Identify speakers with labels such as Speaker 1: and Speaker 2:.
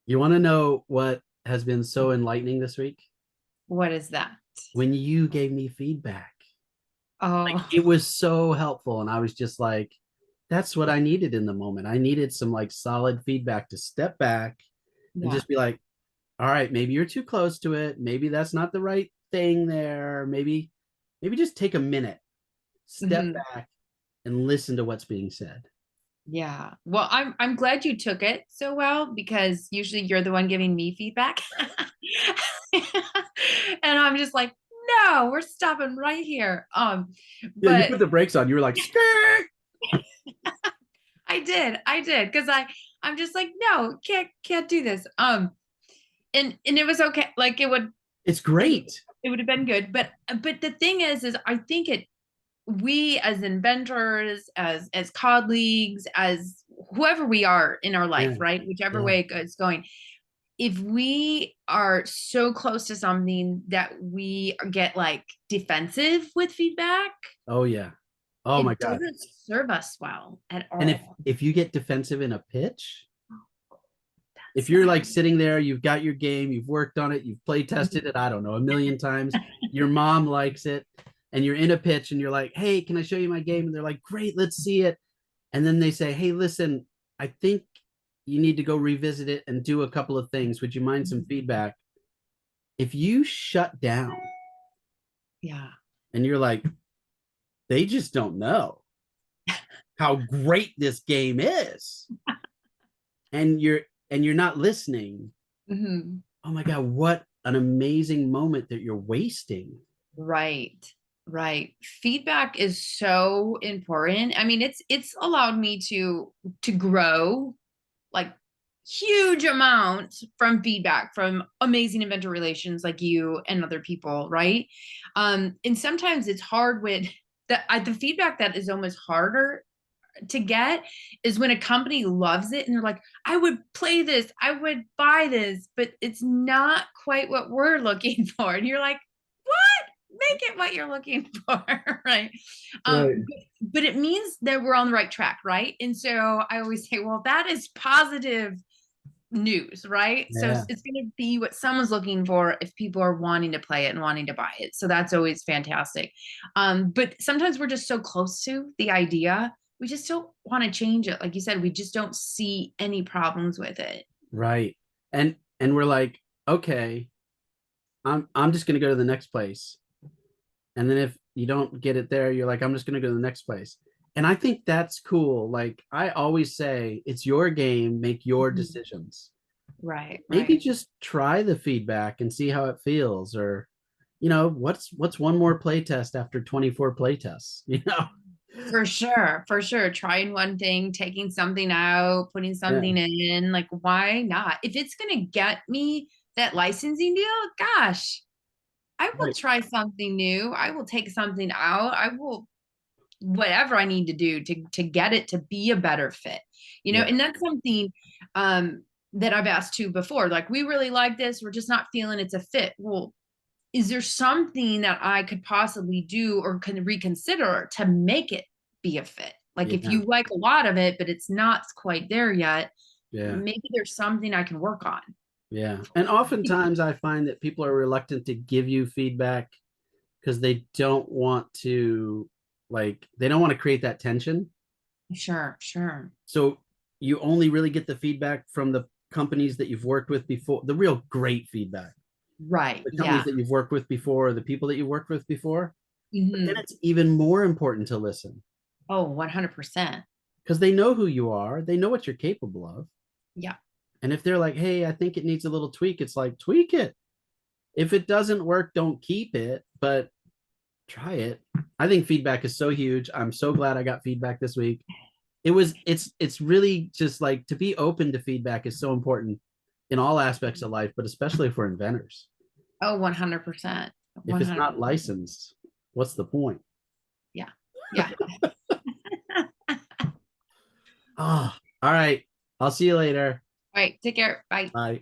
Speaker 1: You want to know what has been so enlightening this week?
Speaker 2: What is that?
Speaker 1: When you gave me feedback. Like
Speaker 2: Oh,
Speaker 1: it was so helpful. And I was just like, that's what I needed in the moment. I needed some like solid feedback to step back and
Speaker 2: yeah.
Speaker 1: just be like, all right, maybe you're too close to it. Maybe that's not the right thing there. Maybe just take a minute, step
Speaker 2: hmm
Speaker 1: back and listen to what's being said.
Speaker 2: Yeah. Well, I'm glad you took it so well because usually you're the one giving me feedback. And I'm just like, no, we're stopping right here.
Speaker 1: Yeah, you
Speaker 2: But
Speaker 1: put the brakes on. You were like, skirt.
Speaker 2: I did because I'm just like, no, can't do this. And it was okay. Like
Speaker 1: It's
Speaker 2: it,
Speaker 1: great.
Speaker 2: it would have been good. But the thing is I think we as inventors, as colleagues, as whoever we are in our life,
Speaker 1: Yeah.
Speaker 2: right? Whichever
Speaker 1: Yeah.
Speaker 2: way it's going, if we are so close to something that we get like defensive with feedback,
Speaker 1: Oh yeah. Oh my
Speaker 2: it
Speaker 1: God.
Speaker 2: doesn't serve us well at
Speaker 1: And if
Speaker 2: all.
Speaker 1: if you get defensive in a pitch, if
Speaker 2: That's
Speaker 1: you're
Speaker 2: not
Speaker 1: like sitting there, you've got your game, you've worked on it, you've play tested it, I don't know, a million times, your mom likes it, and you're in a pitch and you're like, hey, can I show you my game? And they're like, great, let's see it. And then they say, hey, listen, I think you need to go revisit it and do a couple of things. Would you mind some feedback? If you shut down
Speaker 2: yeah.
Speaker 1: and you're like, they just don't know how great this game is, and you're not listening,
Speaker 2: hmm
Speaker 1: oh my God, what an amazing moment that you're wasting.
Speaker 2: Right. Right. Feedback is so important. I mean, it's allowed me to grow like huge amounts from feedback from amazing inventor relations like you and other people, right? And sometimes it's hard with the feedback that is almost harder to get is when a company loves it and they're like, I would play this, I would buy this, but it's not quite what we're looking for. And you're like, what? Make it what you're looking for, right?
Speaker 1: Right.
Speaker 2: But it means that we're on the right track, right? And so I always say, well, that is positive news, right? So
Speaker 1: Yeah.
Speaker 2: it's going to be what someone's looking for if people are wanting to play it and wanting to buy it. So that's always fantastic. But sometimes we're just so close to the idea, we just don't want to change it. Like you said, we just don't see any problems with it.
Speaker 1: Right. And we're like, okay, I'm just gonna go to the next place. And then if you don't get it there, you're like, I'm just gonna go to the next place. And I think that's cool. Like I always say, it's your game, make your
Speaker 2: Mhm.
Speaker 1: decisions.
Speaker 2: Right,
Speaker 1: Maybe
Speaker 2: right.
Speaker 1: just try the feedback and see how it feels. Or, what's one more play test after 24 play tests, you know?
Speaker 2: For sure, for sure. Trying one thing, taking something out, putting
Speaker 1: Yeah.
Speaker 2: something in, like why not? If it's going to get me that licensing deal, gosh, I will
Speaker 1: Right.
Speaker 2: try something new. I will take something out. I will whatever I need to do to get it to be a better fit.
Speaker 1: Yeah.
Speaker 2: And that's something that I've asked too before. Like we really like this, we're just not feeling it's a fit. Well, is there something that I could possibly do or can reconsider to make it be a fit? Like if
Speaker 1: Yeah.
Speaker 2: you like a lot of it, but it's not quite there yet,
Speaker 1: Yeah.
Speaker 2: maybe there's something I can work on.
Speaker 1: Yeah. And oftentimes I find that people are reluctant to give you feedback because they don't want to they don't want to create that tension.
Speaker 2: Sure, sure.
Speaker 1: So you only really get the feedback from the companies that you've worked with before, the real great feedback,
Speaker 2: Right.
Speaker 1: the companies
Speaker 2: Yeah.
Speaker 1: that you've worked with before, the people that you worked with before. But then
Speaker 2: hmm
Speaker 1: it's even more important to listen
Speaker 2: Oh, 100%.
Speaker 1: because they know who you are, they know what you're capable of.
Speaker 2: Yeah.
Speaker 1: And if they're like, hey, I think it needs a little tweak, it's like, tweak it. If it doesn't work, don't keep it, but try it. I think feedback is so huge. I'm so glad I got feedback this week. It's really just like to be open to feedback is so important in all aspects of life, but especially for inventors.
Speaker 2: Oh, 100%.
Speaker 1: If it's not
Speaker 2: 100%.
Speaker 1: licensed, what's the point?
Speaker 2: Yeah. Yeah.
Speaker 1: Ah, oh, all right. I'll see you later.
Speaker 2: All right. Take care. Bye.
Speaker 1: Bye.